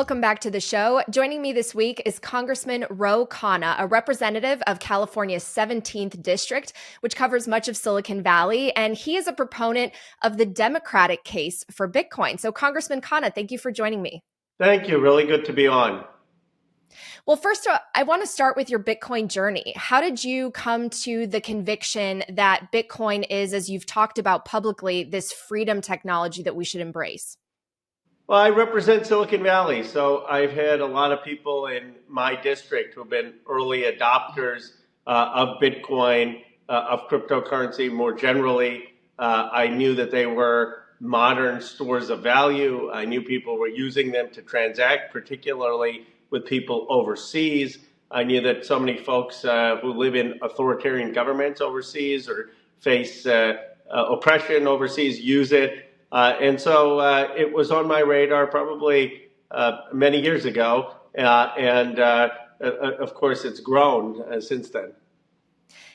Welcome back to the show. Joining me this week is Congressman Ro Khanna, a representative of California's 17th District, which covers much of Silicon Valley, and he is a proponent of the Democratic case for Bitcoin. So, Congressman Khanna, thank you for joining me. Thank you. Really good to be on. Well, first, I want to start with your Bitcoin journey. How did you come to the conviction that Bitcoin is, as you've talked about publicly, this freedom technology that we should embrace? Well, I represent Silicon Valley, so I've had a lot of people in my district who have been early adopters of Bitcoin, of cryptocurrency more generally. I knew that they were modern stores of value. I knew people were using them to transact, particularly with people overseas. I knew that so many folks who live in authoritarian governments overseas or face oppression overseas use it. And so it was on my radar probably many years ago. And of course, it's grown since then.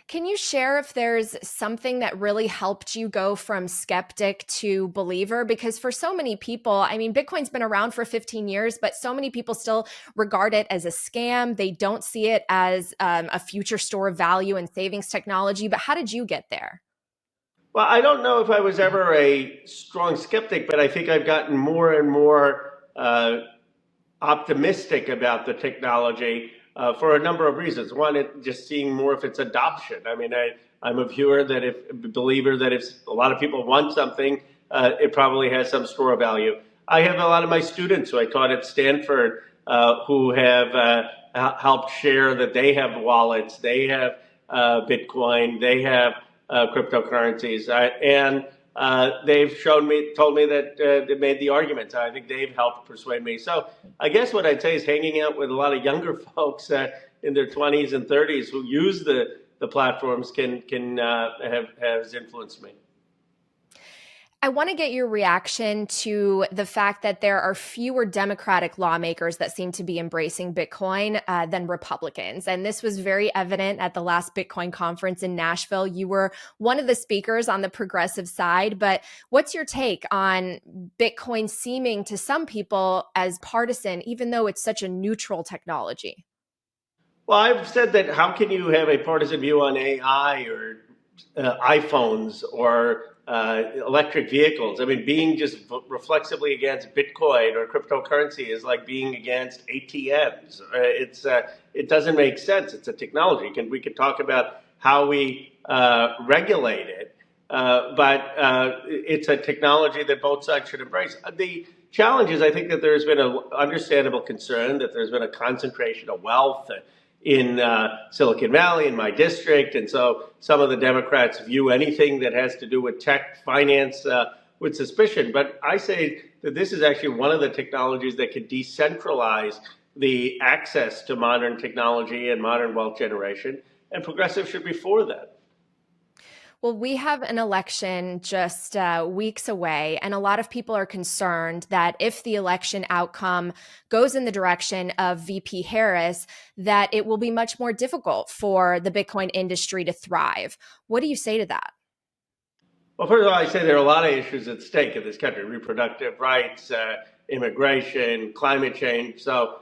Can you share if there's something that really helped you go from skeptic to believer? Because for so many people, I mean, Bitcoin's been around for 15 years, but so many people still regard it as a scam. They don't see it as a future store of value and savings technology. But how did you get there? Well, I don't know if I was ever a strong skeptic, but I think I've gotten more and more optimistic about the technology for a number of reasons. One, just seeing more of its adoption. I mean, I'm a believer that if a lot of people want something, it probably has some store of value. I have a lot of my students who I taught at Stanford who have helped share that they have wallets, they have Bitcoin, they have cryptocurrencies, and they've told me that they made the arguments. I think they've helped persuade me. So I guess what I'd say is hanging out with a lot of younger folks in their 20s and 30s who use the platforms has influenced me. I want to get your reaction to the fact that there are fewer Democratic lawmakers that seem to be embracing Bitcoin than Republicans. And this was very evident at the last Bitcoin conference in Nashville. You were one of the speakers on the progressive side, but what's your take on Bitcoin seeming to some people as partisan, even though it's such a neutral technology? Well, I've said that how can you have a partisan view on AI or iPhones or electric vehicles? I mean, being just reflexively against Bitcoin or cryptocurrency is like being against ATMs. It doesn't make sense. It's a technology. We could talk about how we regulate it, but it's a technology that both sides should embrace. The challenge is, I think, that there's been an understandable concern that there's been a concentration of wealth in Silicon Valley, in my district. And so some of the Democrats view anything that has to do with tech finance with suspicion. But I say that this is actually one of the technologies that can decentralize the access to modern technology and modern wealth generation. And progressives should be for that. Well, we have an election just weeks away, and a lot of people are concerned that if the election outcome goes in the direction of VP Harris, that it will be much more difficult for the Bitcoin industry to thrive. What do you say to that? Well, first of all, I say there are a lot of issues at stake in this country: reproductive rights, immigration, climate change. So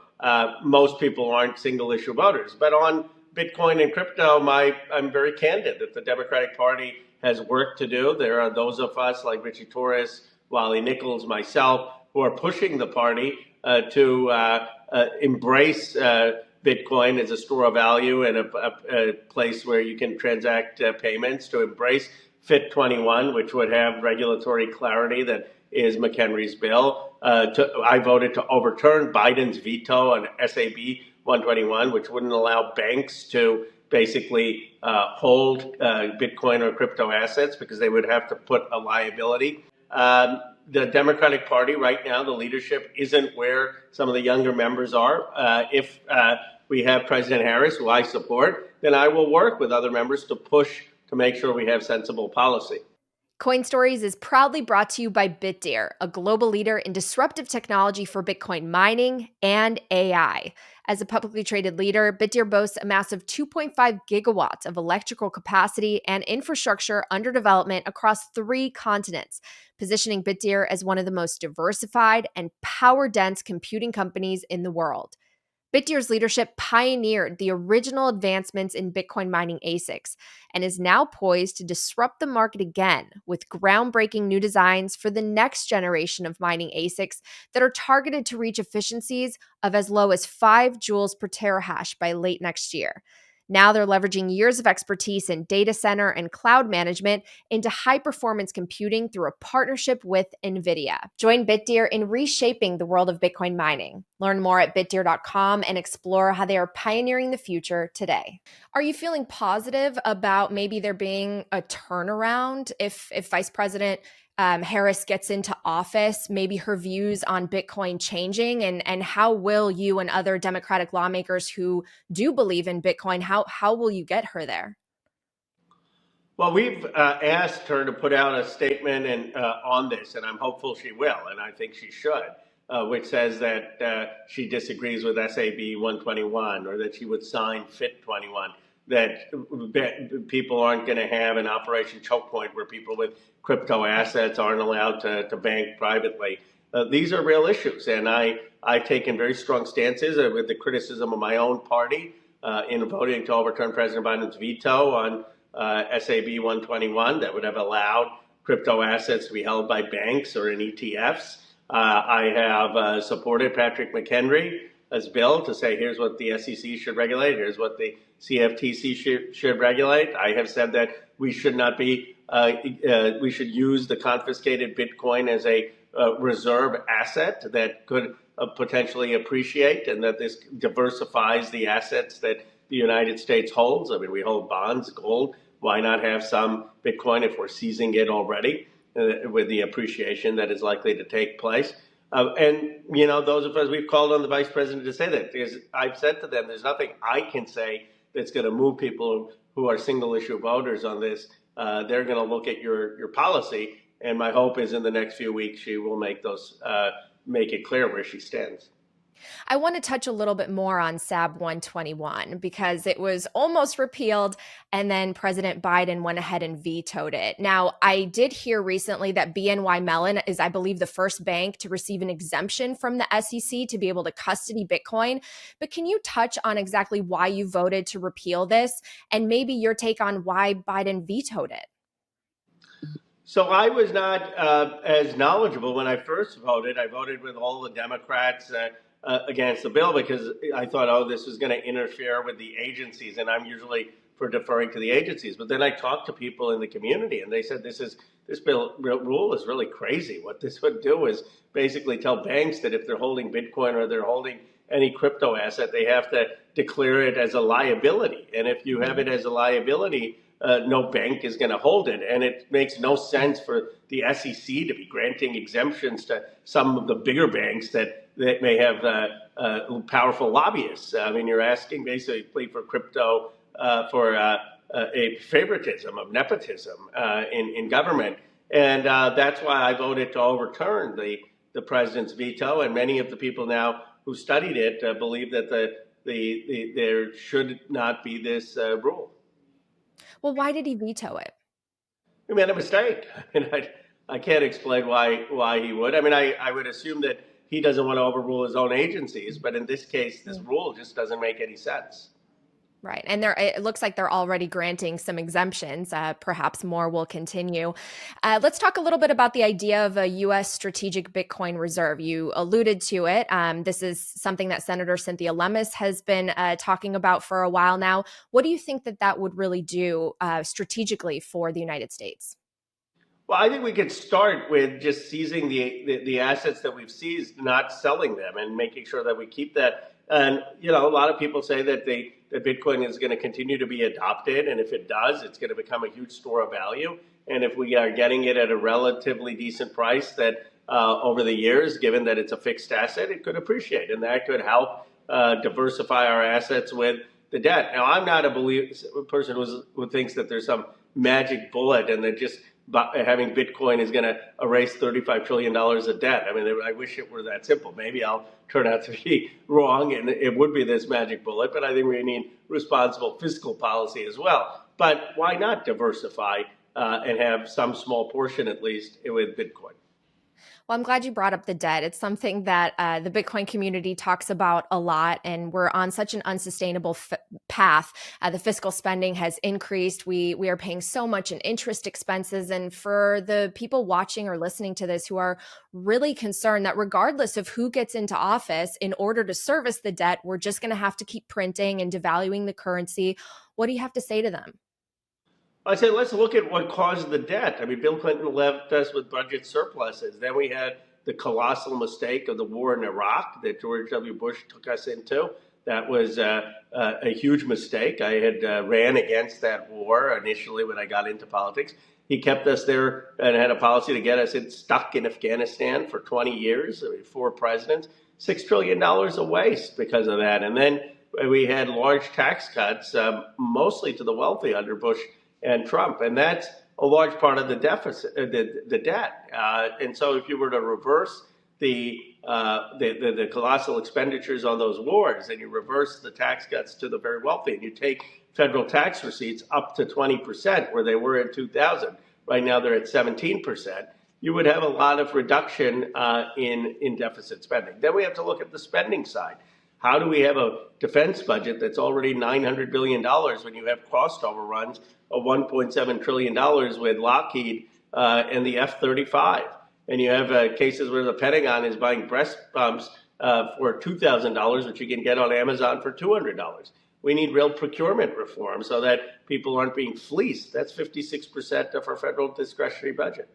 most people aren't single issue voters. But on Bitcoin and crypto, I'm very candid that the Democratic Party has work to do. There are those of us like Richie Torres, Wally Nichols, myself, who are pushing the party to embrace Bitcoin as a store of value and a place where you can transact payments, to embrace FIT21, which would have regulatory clarity that is McHenry's bill. I voted to overturn Biden's veto on SAB 121, which wouldn't allow banks to basically hold Bitcoin or crypto assets because they would have to put a liability. The Democratic Party right now, the leadership isn't where some of the younger members are. If we have President Harris, who I support, then I will work with other members to push to make sure we have sensible policy. Coin Stories is proudly brought to you by Bitdeer, a global leader in disruptive technology for Bitcoin mining and AI. As a publicly traded leader, Bitdeer boasts a massive 2.5 gigawatts of electrical capacity and infrastructure under development across 3 continents, positioning Bitdeer as one of the most diversified and power-dense computing companies in the world. Bitdeer's leadership pioneered the original advancements in Bitcoin mining ASICs and is now poised to disrupt the market again with groundbreaking new designs for the next generation of mining ASICs that are targeted to reach efficiencies of as low as 5 joules per terahash by late next year. Now they're leveraging years of expertise in data center and cloud management into high-performance computing through a partnership with NVIDIA. Join Bitdeer in reshaping the world of Bitcoin mining. Learn more at bitdeer.com and explore how they are pioneering the future today. Are you feeling positive about maybe there being a turnaround if Vice President Harris gets into office, maybe her views on Bitcoin changing, and how will you and other Democratic lawmakers who do believe in Bitcoin, how will you get her there? Well, we've asked her to put out a statement on this, and I'm hopeful she will, and I think she should, which says that she disagrees with SAB 121 or that she would sign FIT 21, that people aren't going to have an Operation Choke Point where people with crypto assets aren't allowed to bank privately. These are real issues, and I've taken very strong stances with the criticism of my own party in voting to overturn President Biden's veto on SAB 121 that would have allowed crypto assets to be held by banks or in ETFs. I have supported Patrick McHenry's bill to say here's what the SEC should regulate, here's what the CFTC should regulate. I have said that we should not be, we should use the confiscated Bitcoin as a reserve asset that could potentially appreciate, and that this diversifies the assets that the United States holds. I mean, we hold bonds, gold. Why not have some Bitcoin if we're seizing it already with the appreciation that is likely to take place? And, you know, those of us, we've called on the vice president to say that, because I've said to them, there's nothing I can say that's going to move people who are single issue voters on this. They're going to look at your policy. And my hope is in the next few weeks, she will make it clear where she stands. I want to touch a little bit more on SAB 121 because it was almost repealed and then President Biden went ahead and vetoed it. Now, I did hear recently that BNY Mellon is, I believe, the first bank to receive an exemption from the SEC to be able to custody Bitcoin. But can you touch on exactly why you voted to repeal this and maybe your take on why Biden vetoed it? So I was not as knowledgeable when I first voted. I voted with all the Democrats against the bill because I thought, oh, this is going to interfere with the agencies, and I'm usually for deferring to the agencies. But then I talked to people in the community, and they said this rule is really crazy. What this would do is basically tell banks that if they're holding Bitcoin or they're holding any crypto asset, they have to declare it as a liability. And if you have it as a liability, no bank is going to hold it. And it makes no sense for the SEC to be granting exemptions to some of the bigger banks that may have powerful lobbyists. I mean, you're asking basically for crypto for a favoritism of nepotism in government. And that's why I voted to overturn the president's veto. And many of the people now who studied it believe that there should not be this rule. Well, why did he veto it? He made a mistake. And I can't explain why he would. I mean, I would assume that he doesn't want to overrule his own agencies, but in this case, this rule just doesn't make any sense. Right. And it looks like they're already granting some exemptions. Perhaps more will continue. Let's talk a little bit about the idea of a U.S. strategic Bitcoin reserve. You alluded to it. This is something that Senator Cynthia Lummis has been talking about for a while now. What do you think that would really do strategically for the United States? Well, I think we could start with just seizing the assets that we've seized, not selling them, and making sure that we keep that. And, you know, a lot of people say that Bitcoin is going to continue to be adopted. And if it does, it's going to become a huge store of value. And if we are getting it at a relatively decent price that over the years, given that it's a fixed asset, it could appreciate. And that could help diversify our assets with the debt. Now, I'm not a person who thinks that there's some magic bullet and that just having Bitcoin is going to erase $35 trillion of debt. I mean, I wish it were that simple. Maybe I'll turn out to be wrong and it would be this magic bullet, but I think we need responsible fiscal policy as well. But why not diversify and have some small portion, at least, with Bitcoin? Well, I'm glad you brought up the debt. It's something that the Bitcoin community talks about a lot, and we're on such an unsustainable path. The fiscal spending has increased. We are paying so much in interest expenses. And for the people watching or listening to this who are really concerned that regardless of who gets into office, in order to service the debt, we're just going to have to keep printing and devaluing the currency. What do you have to say to them? I say, let's look at what caused the debt. I mean, Bill Clinton left us with budget surpluses. Then we had the colossal mistake of the war in Iraq that George W. Bush took us into. That was a huge mistake. I had ran against that war initially when I got into politics. He kept us there and had a policy to get us stuck in Afghanistan for 20 years, 4 presidents. $6 trillion a waste because of that. And then we had large tax cuts, mostly to the wealthy under Bush and Trump, and that's a large part of the deficit, the debt. And so, if you were to reverse the colossal expenditures on those wars, and you reverse the tax cuts to the very wealthy, and you take federal tax receipts up to 20%, where they were in 2000, right now they're at 17%. You would have a lot of reduction in deficit spending. Then we have to look at the spending side. How do we have a defense budget that's already $900 billion when you have cost overruns of $1.7 trillion with Lockheed and the F-35? And you have cases where the Pentagon is buying breast pumps for $2,000, which you can get on Amazon for $200. We need real procurement reform so that people aren't being fleeced. That's 56% of our federal discretionary budget.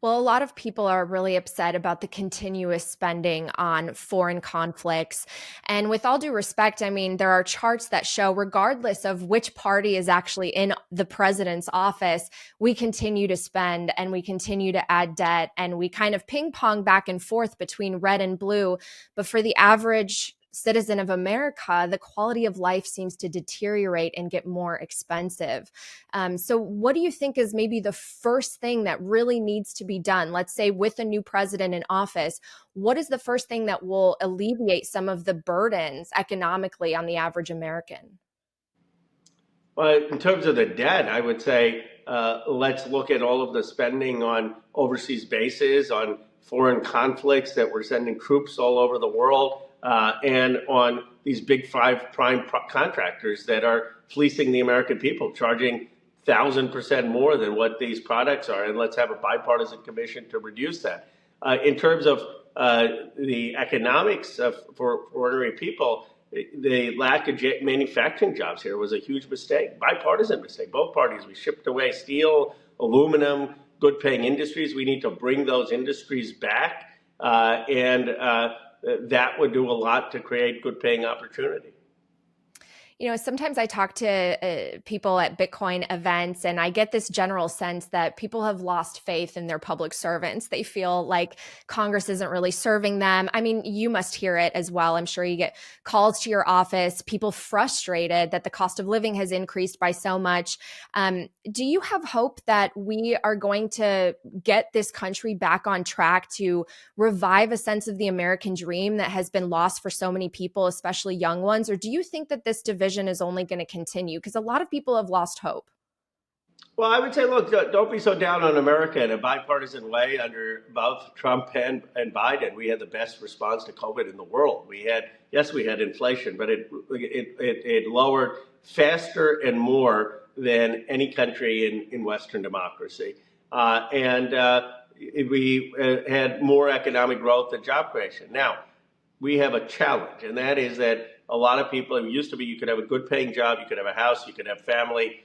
Well, a lot of people are really upset about the continuous spending on foreign conflicts. And with all due respect, I mean, there are charts that show, regardless of which party is actually in the president's office, we continue to spend and we continue to add debt, and we kind of ping pong back and forth between red and blue. But for the average citizen of America, the quality of life seems to deteriorate and get more expensive. So what do you think is maybe the first thing that really needs to be done? Let's say with a new president in office, what is the first thing that will alleviate some of the burdens economically on the average American? Well, in terms of the debt, I would say let's look at all of the spending on overseas bases, on foreign conflicts that we're sending troops all over the world, and on these big 5 prime contractors that are fleecing the American people, charging 1,000% more than what these products are. And let's have a bipartisan commission to reduce that. In terms of the economics for ordinary people, the lack of manufacturing jobs here was a huge mistake, bipartisan mistake. Both parties, we shipped away steel, aluminum, good paying industries. We need to bring those industries back. That would do a lot to create good paying opportunity. You know, sometimes I talk to people at Bitcoin events, and I get this general sense that people have lost faith in their public servants. They feel like Congress isn't really serving them. I mean, you must hear it as well. I'm sure you get calls to your office, people frustrated that the cost of living has increased by so much. Do you have hope that we are going to get this country back on track to revive a sense of the American dream that has been lost for so many people, especially young ones? Or do you think that this division is only going to continue? Because a lot of people have lost hope. Well, I would say, look, don't be so down on America. In a bipartisan way, under both Trump and Biden, we had the best response to COVID in the world. We had inflation, but it lowered faster and more than any country in Western democracy. We had more economic growth and job creation. Now, we have a challenge, and that is that a lot of people, it used to be you could have a good paying job, you could have a house, you could have family,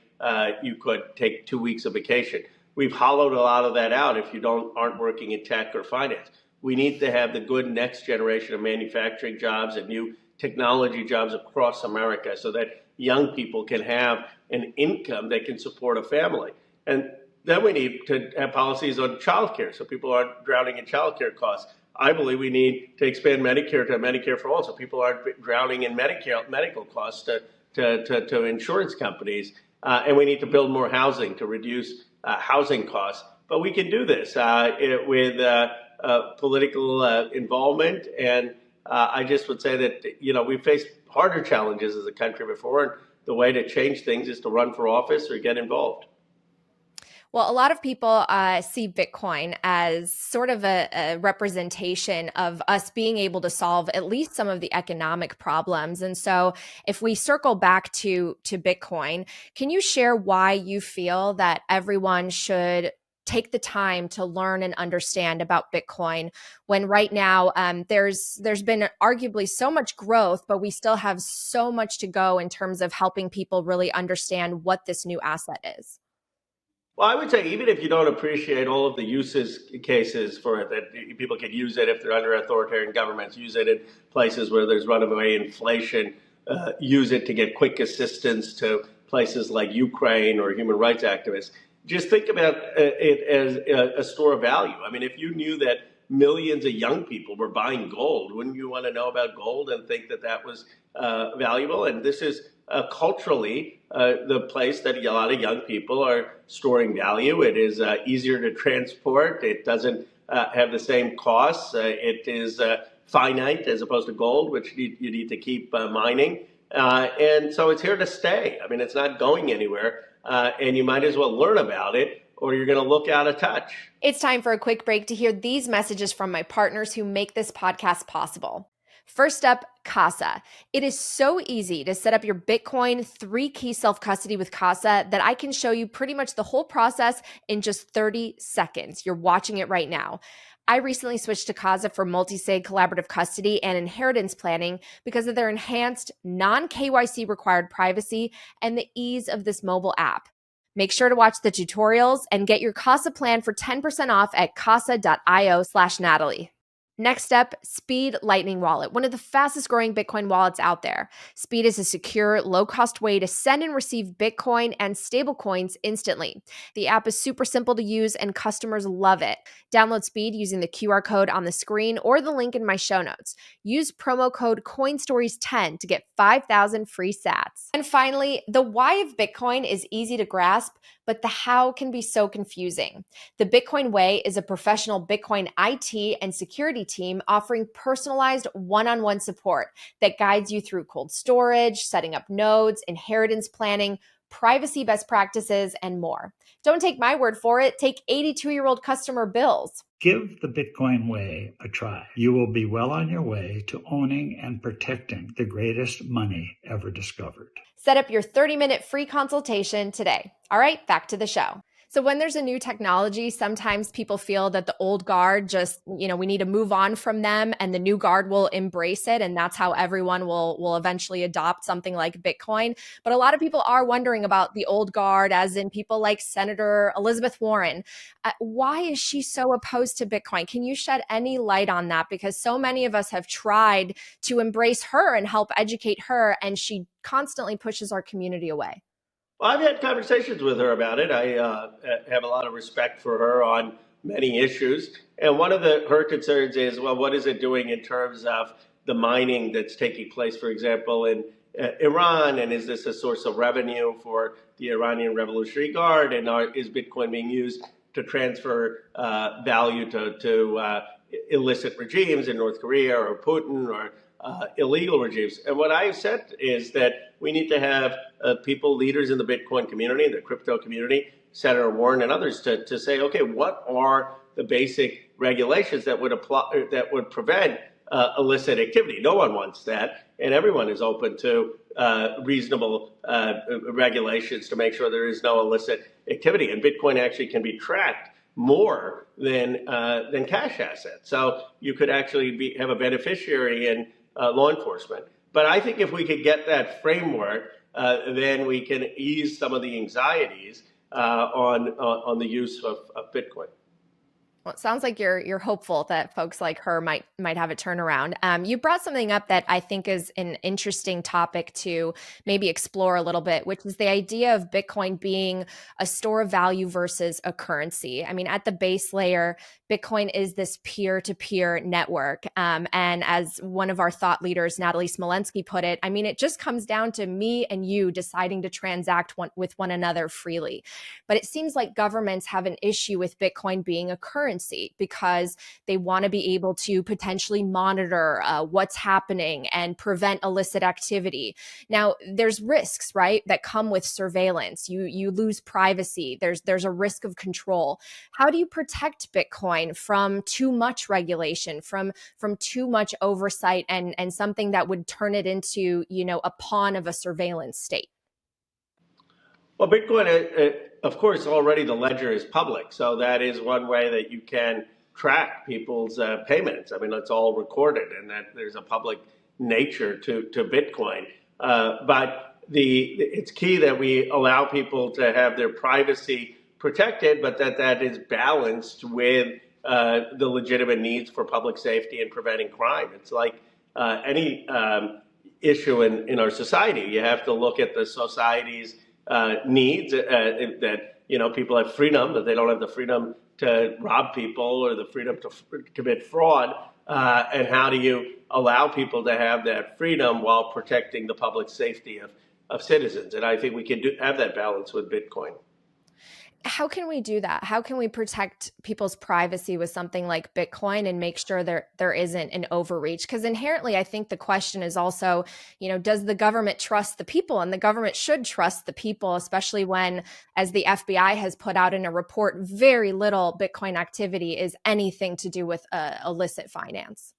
you could take 2 weeks of vacation. We've hollowed a lot of that out if you aren't working in tech or finance. We need to have the good next generation of manufacturing jobs and new technology jobs across America so that young people can have an income that can support a family. And then we need to have policies on childcare so people aren't drowning in childcare costs. I believe we need to expand Medicare to Medicare for all, so people aren't drowning in medical costs to insurance companies. And we need to build more housing to reduce housing costs. But we can do this with political involvement. And I just would say that, we've faced harder challenges as a country before. And the way to change things is to run for office or get involved. Well, a lot of people see Bitcoin as sort of a representation of us being able to solve at least some of the economic problems. And so if we circle back to Bitcoin, can you share why you feel that everyone should take the time to learn and understand about Bitcoin when right now there's been arguably so much growth, but we still have so much to go in terms of helping people really understand what this new asset is? Well, I would say even if you don't appreciate all of the uses cases for it, that people can use it if they're under authoritarian governments, use it in places where there's runaway inflation, use it to get quick assistance to places like Ukraine or human rights activists. Just think about it as a store of value. I mean, if you knew that millions of young people were buying gold, wouldn't you want to know about gold and think that that was valuable? And this is culturally the place that a lot of young people are storing value. It is easier to transport. It doesn't have the same costs. It is finite as opposed to gold, which you need to keep mining. And so it's here to stay. I mean, it's not going anywhere. And you might as well learn about it, or you're going to look out of touch. It's time for a quick break to hear these messages from my partners who make this podcast possible. First up, Casa. It is so easy to set up your Bitcoin 3-key self-custody with Casa that I can show you pretty much the whole process in just 30 seconds. You're watching it right now. I recently switched to Casa for multi-sig collaborative custody and inheritance planning because of their enhanced non-KYC required privacy and the ease of this mobile app. Make sure to watch the tutorials and get your Casa plan for 10% off at casa.io/Natalie. Next up, Speed Lightning Wallet, one of the fastest growing Bitcoin wallets out there. Speed is a secure, low-cost way to send and receive Bitcoin and stablecoins instantly. The app is super simple to use and customers love it. Download Speed using the QR code on the screen or the link in my show notes. Use promo code COINSTORIES10 to get 5,000 free sats. And finally, the why of Bitcoin is easy to grasp, but the how can be so confusing. The Bitcoin Way is a professional Bitcoin IT and security team offering personalized one-on-one support that guides you through cold storage, setting up nodes, inheritance planning, privacy best practices, and more. Don't take my word for it. Take 82-year-old customer Bill's. Give the Bitcoin Way a try. You will be well on your way to owning and protecting the greatest money ever discovered. Set up your 30-minute free consultation today. All right, back to the show. So when there's a new technology, sometimes people feel that the old guard just, we need to move on from them and the new guard will embrace it. And that's how everyone will eventually adopt something like Bitcoin. But a lot of people are wondering about the old guard, as in people like Senator Elizabeth Warren. Why is she so opposed to Bitcoin? Can you shed any light on that? Because so many of us have tried to embrace her and help educate her, and she constantly pushes our community away. Well, I've had conversations with her about it. I have a lot of respect for her on many issues. And one of her concerns is, well, what is it doing in terms of the mining that's taking place, for example, in Iran? And is this a source of revenue for the Iranian Revolutionary Guard? And is Bitcoin being used to transfer value to illicit regimes in North Korea or Putin or illegal regimes? And what I've said is that we need to have leaders in the Bitcoin community, the crypto community, Senator Warren and others, to say, okay, what are the basic regulations that would apply, that would prevent illicit activity? No one wants that, and everyone is open to reasonable regulations to make sure there is no illicit activity. And Bitcoin actually can be tracked more than cash assets, so you could actually have a beneficiary in law enforcement. But I think if we could get that framework, then we can ease some of the anxieties on the use of Bitcoin. Well, it sounds like you're hopeful that folks like her might have a turnaround. You brought something up that I think is an interesting topic to maybe explore a little bit, which is the idea of Bitcoin being a store of value versus a currency. I mean, at the base layer, Bitcoin is this peer-to-peer network, and as one of our thought leaders, Natalie Smolensky, put it, I mean, it just comes down to me and you deciding to transact with one another freely. But it seems like governments have an issue with Bitcoin being a currency because they want to be able to potentially monitor what's happening and prevent illicit activity. Now, there's risks, right, that come with surveillance. You lose privacy. There's a risk of control. How do you protect Bitcoin from too much regulation, from too much oversight, and something that would turn it into, a pawn of a surveillance state? Well, Bitcoin, of course, already the ledger is public. So that is one way that you can track people's payments. I mean, it's all recorded and that there's a public nature to Bitcoin. But it's key that we allow people to have their privacy protected, but that is balanced with the legitimate needs for public safety and preventing crime. It's like any issue in our society. You have to look at the society's needs, that people have freedom, but they don't have the freedom to rob people or the freedom to commit fraud. And how do you allow people to have that freedom while protecting the public safety of citizens? And I think we can have that balance with Bitcoin. How can we do that? How can we protect people's privacy with something like Bitcoin and make sure there isn't an overreach? Because inherently, I think the question is also, does the government trust the people? And the government should trust the people, especially when, as the FBI has put out in a report, very little Bitcoin activity is anything to do with illicit finance.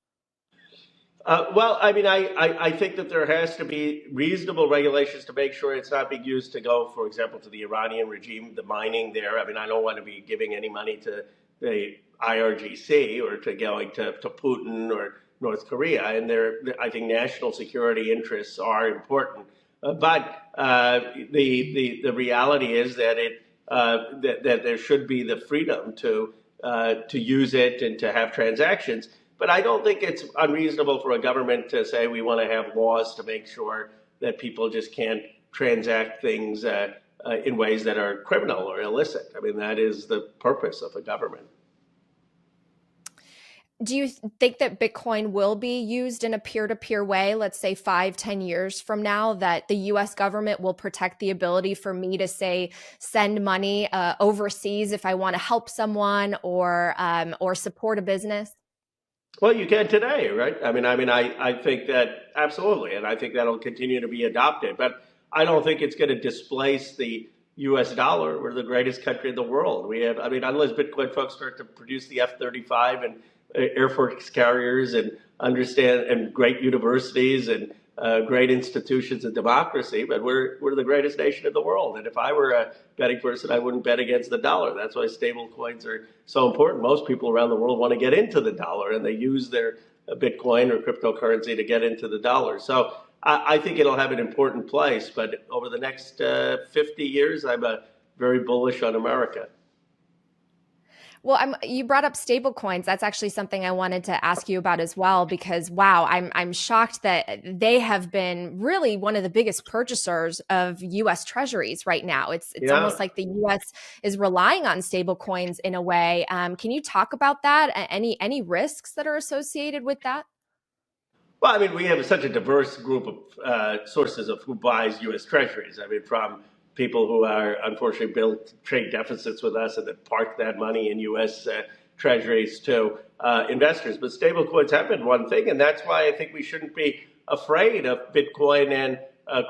Well, I mean, I think that there has to be reasonable regulations to make sure it's not being used to go, for example, to the Iranian regime, the mining there. I mean, I don't want to be giving any money to the IRGC or to going to Putin or North Korea. And I think national security interests are important. But the reality is that that there should be the freedom to use it and to have transactions. But I don't think it's unreasonable for a government to say we want to have laws to make sure that people just can't transact things in ways that are criminal or illicit. I mean, that is the purpose of a government. Do you think that Bitcoin will be used in a peer-to-peer way, let's say 5-10 years from now, that the US government will protect the ability for me to, say, send money overseas if I want to help someone or support a business? Well, you can today, right? I think that absolutely, and I think that'll continue to be adopted. But I don't think it's going to displace the U.S. dollar. We're the greatest country in the world. We have, unless Bitcoin folks start to produce the F-35 and Air Force carriers and great universities and great institutions of democracy, but we're the greatest nation in the world. And if I were a betting person, I wouldn't bet against the dollar. That's why stable coins are so important. Most people around the world want to get into the dollar, and they use their Bitcoin or cryptocurrency to get into the dollar. So I think it'll have an important place. But over the next 50 years, I'm very bullish on America. Well, you brought up stablecoins. That's actually something I wanted to ask you about as well, because wow, I'm shocked that they have been really one of the biggest purchasers of U.S. treasuries right now. It's almost like the U.S. is relying on stablecoins in a way. Can you talk about that? Any risks that are associated with that? Well, I mean, we have such a diverse group of sources of who buys U.S. treasuries. I mean, from people who are unfortunately built trade deficits with us and that park that money in U.S. treasuries to investors. But stablecoins have been one thing, and that's why I think we shouldn't be afraid of Bitcoin and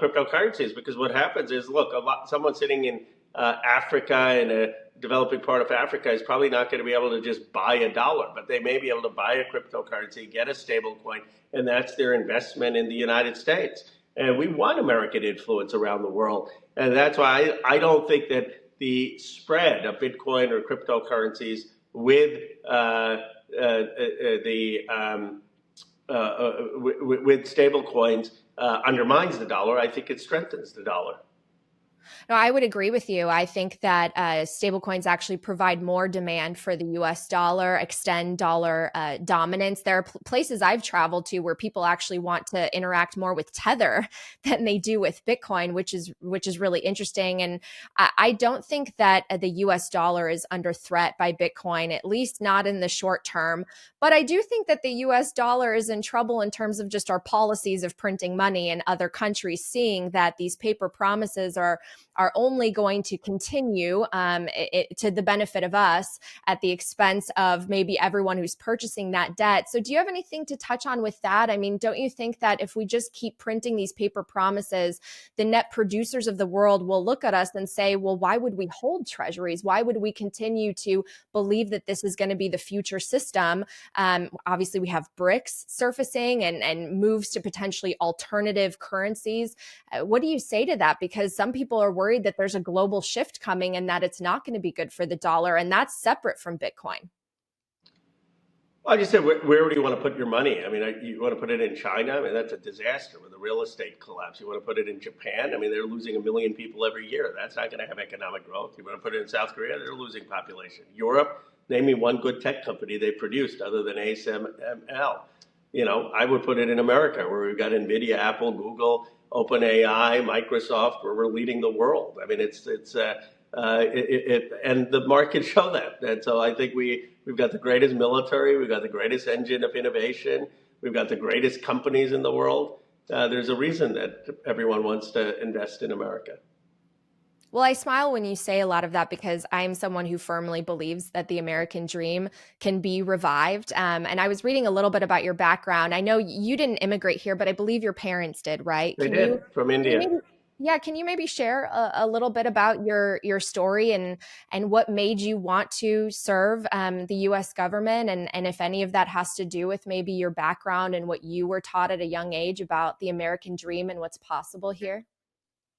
cryptocurrencies, because what happens is, look, someone sitting in Africa, in a developing part of Africa, is probably not going to be able to just buy a dollar, but they may be able to buy a cryptocurrency, get a stablecoin, and that's their investment in the United States. And we want American influence around the world. And that's why I don't think that the spread of Bitcoin or cryptocurrencies with with stable coins undermines the dollar. I think it strengthens the dollar. No, I would agree with you. I think that stablecoins actually provide more demand for the US dollar, extend dollar dominance. There are places I've traveled to where people actually want to interact more with Tether than they do with Bitcoin, which is really interesting. And I don't think that the US dollar is under threat by Bitcoin, at least not in the short term. But I do think that the US dollar is in trouble in terms of just our policies of printing money, and other countries seeing that these paper promises are only going to continue to the benefit of us at the expense of maybe everyone who's purchasing that debt. So do you have anything to touch on with that? I mean, don't you think that if we just keep printing these paper promises, the net producers of the world will look at us and say, well, why would we hold treasuries? Why would we continue to believe that this is going to be the future system? Obviously, we have BRICS surfacing and moves to potentially alternative currencies. What do you say to that? Because some people are worried that there's a global shift coming and that it's not going to be good for the dollar, and that's separate from Bitcoin. Well, I just said, where do you want to put your money? I mean, you want to put it in China? I mean, that's a disaster with the real estate collapse. You want to put it in Japan? I mean, they're losing 1 million people every year. That's not going to have economic growth. You want to put it in South Korea? They're losing population. Europe, name me one good tech company they produced other than ASML. You know, I would put it in America, where we've got NVIDIA, Apple, Google, OpenAI, Microsoft, where we're leading the world. I mean, and the markets show that. And so I think we've got the greatest military, we've got the greatest engine of innovation, we've got the greatest companies in the world. There's a reason that everyone wants to invest in America. Well, I smile when you say a lot of that, because I'm someone who firmly believes that the American dream can be revived. And I was reading a little bit about your background. I know you didn't immigrate here, but I believe your parents did, right? They did, from India. Can you maybe share a little bit about your story and what made you want to serve the U.S. government, and if any of that has to do with maybe your background and what you were taught at a young age about the American dream and what's possible here?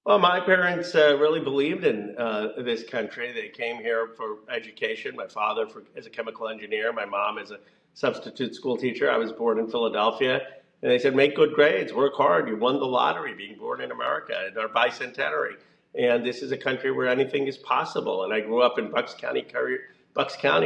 Well, my parents really believed in this country. They came here for education. My father as a chemical engineer, my mom as a substitute school teacher. I was born in Philadelphia. And they said, make good grades, work hard. You won the lottery being born in America in our bicentenary. And this is a country where anything is possible. And I grew up in Bucks County,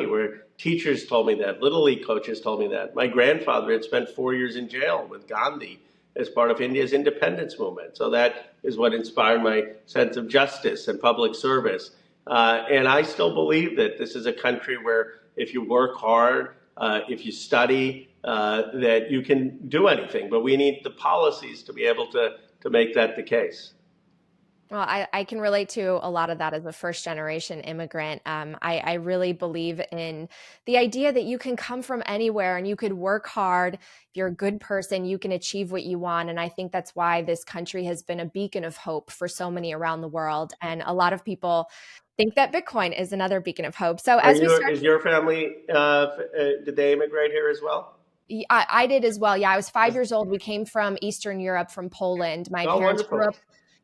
where teachers told me that, Little League coaches told me that. My grandfather had spent 4 years in jail with Gandhi as part of India's independence movement. So that is what inspired my sense of justice and public service. And I still believe that this is a country where if you work hard, if you study, that you can do anything. But we need the policies to be able to make that the case. Well, I can relate to a lot of that as a first generation immigrant. I really believe in the idea that you can come from anywhere and you could work hard. If you're a good person, you can achieve what you want. And I think that's why this country has been a beacon of hope for so many around the world. And a lot of people think that Bitcoin is another beacon of hope. So is your family, did they immigrate here as well? I did as well. Yeah, I was 5 years old. We came from Eastern Europe, from Poland. My parents grew up.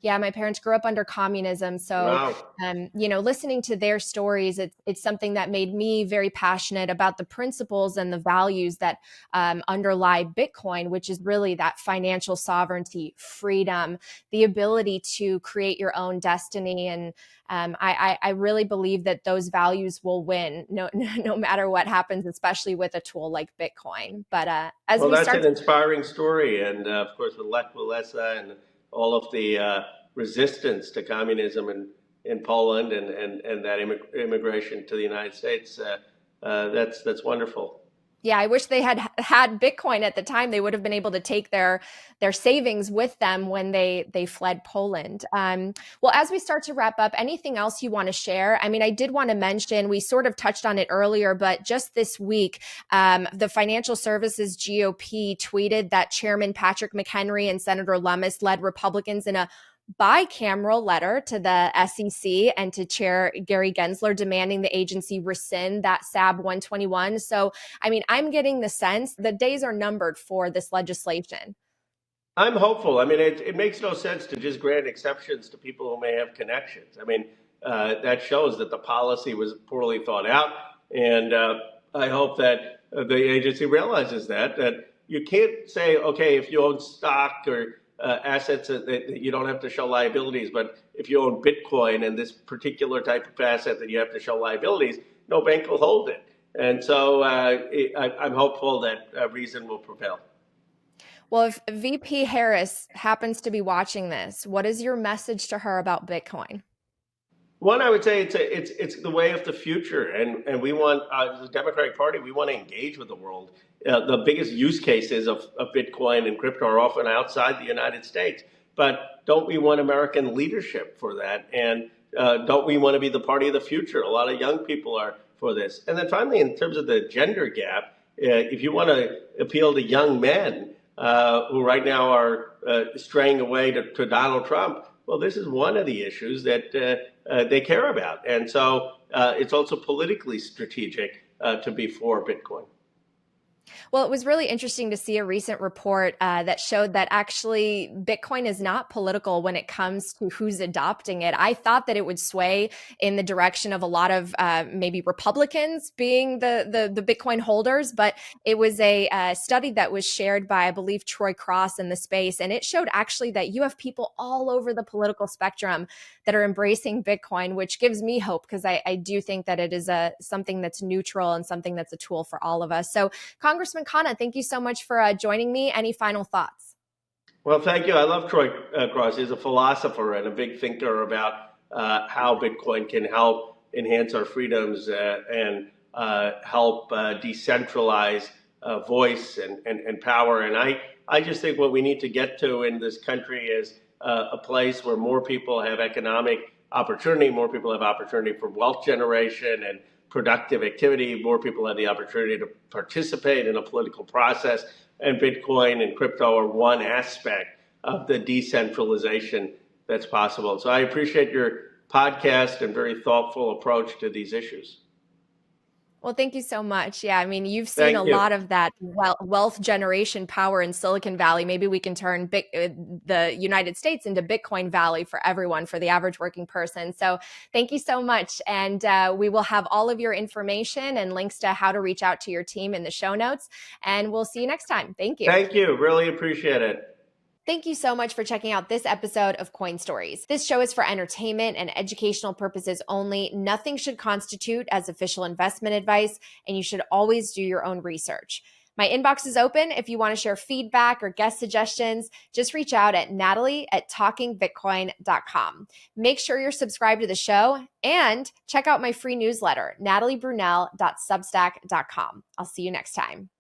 Yeah, my parents grew up under communism. So, wow. Listening to their stories, it's something that made me very passionate about the principles and the values that underlie Bitcoin, which is really that financial sovereignty, freedom, the ability to create your own destiny. And I really believe that those values will win no matter what happens, especially with a tool like Bitcoin. But that's an inspiring story. And of course, with Lech Walesa and all of the resistance to communism in Poland and that immigration to the United States, that's wonderful. Yeah, I wish they had Bitcoin at the time. They would have been able to take their savings with them when they fled Poland. Well, as we start to wrap up, anything else you want to share? I mean, I did want to mention, we sort of touched on it earlier, but just this week, the Financial Services GOP tweeted that Chairman Patrick McHenry and Senator Lummis led Republicans in a bicameral letter to the SEC and to Chair Gary Gensler demanding the agency rescind that SAB 121. So, I mean, I'm getting the sense the days are numbered for this legislation. I'm hopeful. I mean, it makes no sense to just grant exceptions to people who may have connections. I mean, that shows that the policy was poorly thought out. And I hope that the agency realizes that you can't say, okay, if you own stock or assets that you don't have to show liabilities. But if you own Bitcoin and this particular type of asset that you have to show liabilities, no bank will hold it. And so I'm hopeful that reason will prevail. Well, if VP Harris happens to be watching this, what is your message to her about Bitcoin? One, I would say it's the way of the future, and we want the Democratic Party. We want to engage with the world. The biggest use cases of Bitcoin and crypto are often outside the United States. But don't we want American leadership for that? And don't we want to be the party of the future? A lot of young people are for this. And then finally, in terms of the gender gap, if you want to appeal to young men who right now are straying away to Donald Trump, well, this is one of the issues that they care about. And so it's also politically strategic to be for Bitcoin. Well, it was really interesting to see a recent report that showed that actually Bitcoin is not political when it comes to who's adopting it. I thought that it would sway in the direction of a lot of maybe Republicans being the Bitcoin holders, but it was a study that was shared by, I believe, Troy Cross in the space, and it showed actually that you have people all over the political spectrum that are embracing Bitcoin, which gives me hope because I do think that it is something that's neutral and something that's a tool for all of us. So, Congressman Khanna, thank you so much for joining me. Any final thoughts? Well, thank you. I love Troy Cross. He's a philosopher and a big thinker about how Bitcoin can help enhance our freedoms and help decentralize voice and power. And I just think what we need to get to in this country is a place where more people have economic opportunity, more people have opportunity for wealth generation and productive activity, more people have the opportunity to participate in a political process, and Bitcoin and crypto are one aspect of the decentralization that's possible. So I appreciate your podcast and very thoughtful approach to these issues. Well, thank you so much. Yeah, I mean, you've seen a lot of that wealth generation power in Silicon Valley. Maybe we can turn the United States into Bitcoin Valley for everyone, for the average working person. So thank you so much. And we will have all of your information and links to how to reach out to your team in the show notes. And we'll see you next time. Thank you. Thank you. Really appreciate it. Thank you so much for checking out this episode of Coin Stories. This show is for entertainment and educational purposes only. Nothing should constitute as official investment advice, and you should always do your own research. My inbox is open. If you want to share feedback or guest suggestions, just reach out at natalie@talkingbitcoin.com. Make sure you're subscribed to the show and check out my free newsletter, nataliebrunel.substack.com. I'll see you next time.